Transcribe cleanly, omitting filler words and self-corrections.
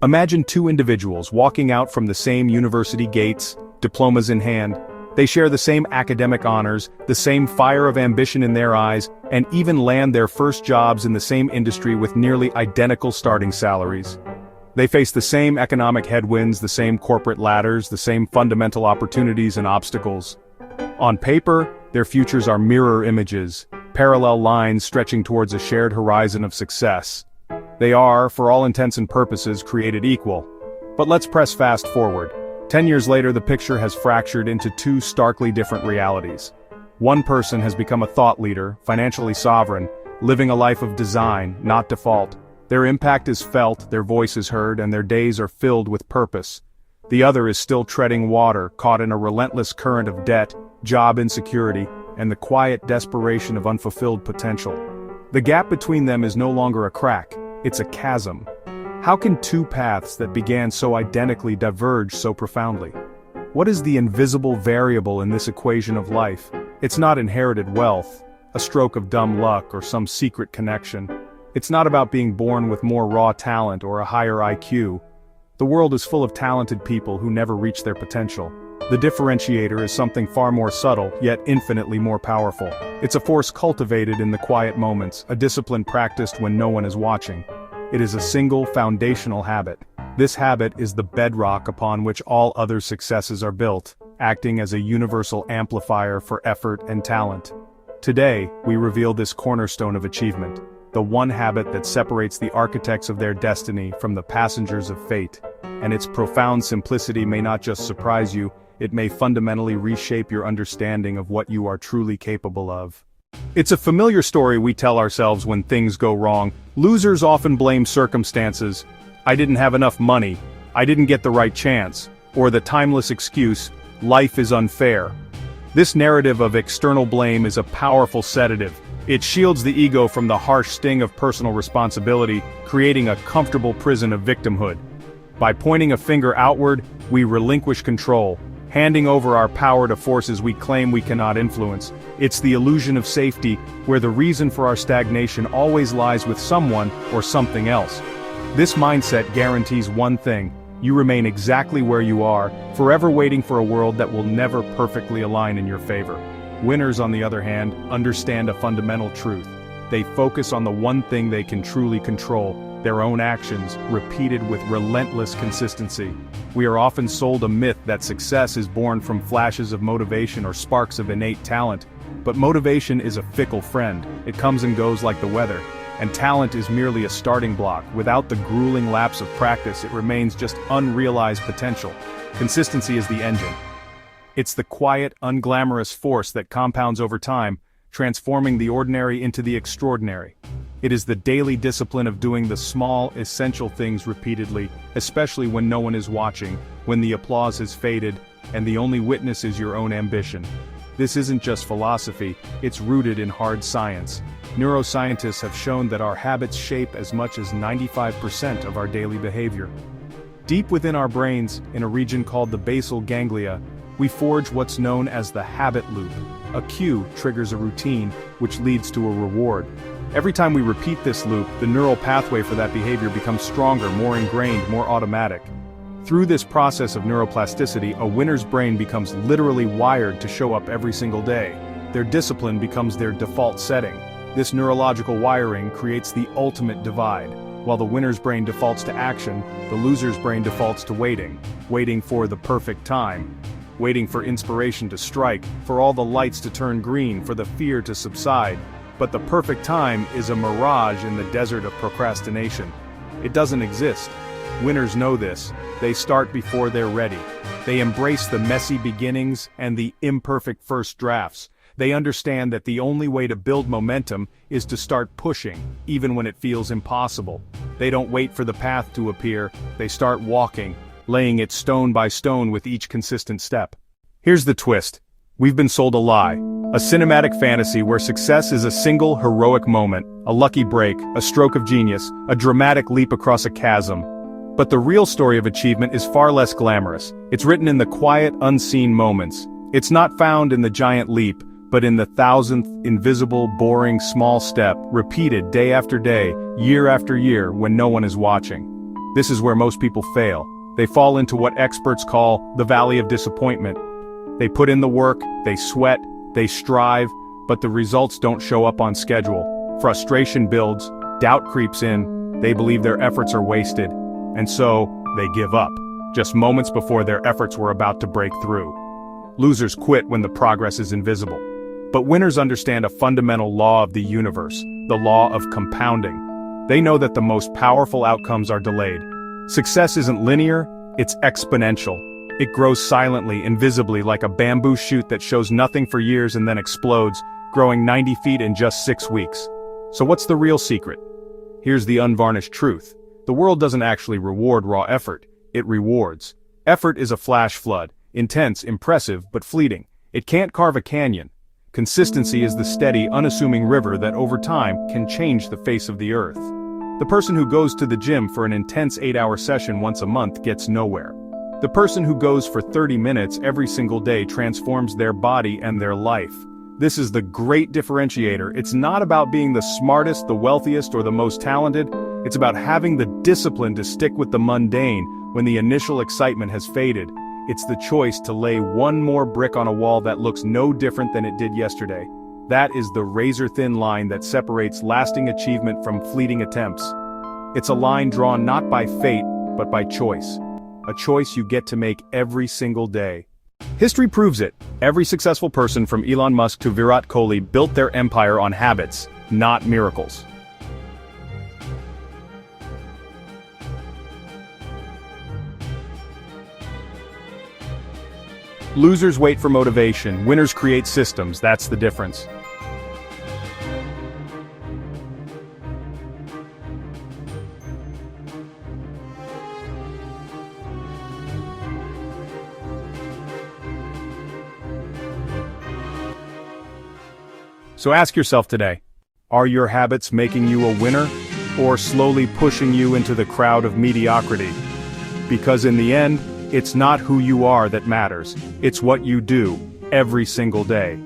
Imagine two individuals walking out from the same university gates, diplomas in hand. They share the same academic honors, the same fire of ambition in their eyes, and even land their first jobs in the same industry with nearly identical starting salaries. They face the same economic headwinds, the same corporate ladders, the same fundamental opportunities and obstacles. On paper, their futures are mirror images, parallel lines stretching towards a shared horizon of success. They are, for all intents and purposes, created equal. But let's press fast forward. 10 years later, the picture has fractured into two starkly different realities. One person has become a thought leader, financially sovereign, living a life of design, not default. Their impact is felt, their voice is heard, and their days are filled with purpose. The other is still treading water, caught in a relentless current of debt, job insecurity, and the quiet desperation of unfulfilled potential. The gap between them is no longer a crack, it's a chasm. How can two paths that began so identically diverge so profoundly? What is the invisible variable in this equation of life? It's not inherited wealth, a stroke of dumb luck, or some secret connection. It's not about being born with more raw talent or a higher IQ. The world is full of talented people who never reach their potential. The differentiator is something far more subtle, yet infinitely more powerful. It's a force cultivated in the quiet moments, a discipline practiced when no one is watching. It is a single foundational habit. This habit is the bedrock upon which all other successes are built, acting as a universal amplifier for effort and talent. Today, we reveal this cornerstone of achievement, the one habit that separates the architects of their destiny from the passengers of fate. And its profound simplicity may not just surprise you, it may fundamentally reshape your understanding of what you are truly capable of. It's a familiar story we tell ourselves when things go wrong. Losers often blame circumstances. I didn't have enough money, I didn't get the right chance, or the timeless excuse, life is unfair. This narrative of external blame is a powerful sedative. It shields the ego from the harsh sting of personal responsibility, creating a comfortable prison of victimhood. By pointing a finger outward, we relinquish control, handing over our power to forces we claim we cannot influence. It's the illusion of safety, where the reason for our stagnation always lies with someone or something else. This mindset guarantees one thing: you remain exactly where you are, forever waiting for a world that will never perfectly align in your favor. Winners, on the other hand, understand a fundamental truth. They focus on the one thing they can truly control: their own actions, repeated with relentless consistency. We are often sold a myth that success is born from flashes of motivation or sparks of innate talent, but motivation is a fickle friend. It comes and goes like the weather, and talent is merely a starting block. Without the grueling lapse of practice, it remains just unrealized potential. Consistency is the engine. It's the quiet, unglamorous force that compounds over time, transforming the ordinary into the extraordinary. It is the daily discipline of doing the small, essential things repeatedly, especially when no one is watching, when the applause has faded, and the only witness is your own ambition. This isn't just philosophy, it's rooted in hard science. Neuroscientists have shown that our habits shape as much as 95% of our daily behavior. Deep within our brains, in a region called the basal ganglia, we forge what's known as the habit loop. A cue triggers a routine, which leads to a reward. Every time we repeat this loop, the neural pathway for that behavior becomes stronger, more ingrained, more automatic. Through this process of neuroplasticity, a winner's brain becomes literally wired to show up every single day. Their discipline becomes their default setting. This neurological wiring creates the ultimate divide. While the winner's brain defaults to action, the loser's brain defaults to waiting. Waiting for the perfect time. Waiting for inspiration to strike, for all the lights to turn green, for the fear to subside. But the perfect time is a mirage in the desert of procrastination. It doesn't exist. Winners know this. They start before they're ready. They embrace the messy beginnings and the imperfect first drafts. They understand that the only way to build momentum is to start pushing, even when it feels impossible. They don't wait for the path to appear, they start walking, laying it stone by stone with each consistent step. Here's the twist. We've been sold a lie. A cinematic fantasy where success is a single heroic moment, a lucky break, a stroke of genius, a dramatic leap across a chasm. But the real story of achievement is far less glamorous. It's written in the quiet, unseen moments. It's not found in the giant leap, but in the thousandth, invisible, boring, small step, repeated day after day, year after year, when no one is watching. This is where most people fail. They fall into what experts call the valley of disappointment. They put in the work, they sweat, they strive, but the results don't show up on schedule. Frustration builds, doubt creeps in, they believe their efforts are wasted, and so, they give up, just moments before their efforts were about to break through. Losers quit when the progress is invisible. But winners understand a fundamental law of the universe, the law of compounding. They know that the most powerful outcomes are delayed. Success isn't linear, it's exponential. It grows silently, invisibly, like a bamboo shoot that shows nothing for years and then explodes, growing 90 feet in just 6 weeks. So what's the real secret? Here's the unvarnished truth. The world doesn't actually reward raw effort, it rewards. Effort is a flash flood, intense, impressive, but fleeting. It can't carve a canyon. Consistency is the steady, unassuming river that over time can change the face of the earth. The person who goes to the gym for an intense 8-hour session once a month gets nowhere. The person who goes for 30 minutes every single day transforms their body and their life. This is the great differentiator. It's not about being the smartest, the wealthiest, or the most talented. It's about having the discipline to stick with the mundane when the initial excitement has faded. It's the choice to lay one more brick on a wall that looks no different than it did yesterday. That is the razor-thin line that separates lasting achievement from fleeting attempts. It's a line drawn not by fate, but by choice. A choice you get to make every single day. History proves it. Every successful person from Elon Musk to Virat Kohli built their empire on habits, not miracles. Losers wait for motivation, winners create systems, that's the difference. So ask yourself today, are your habits making you a winner, or slowly pushing you into the crowd of mediocrity? Because in the end, it's not who you are that matters, it's what you do every single day.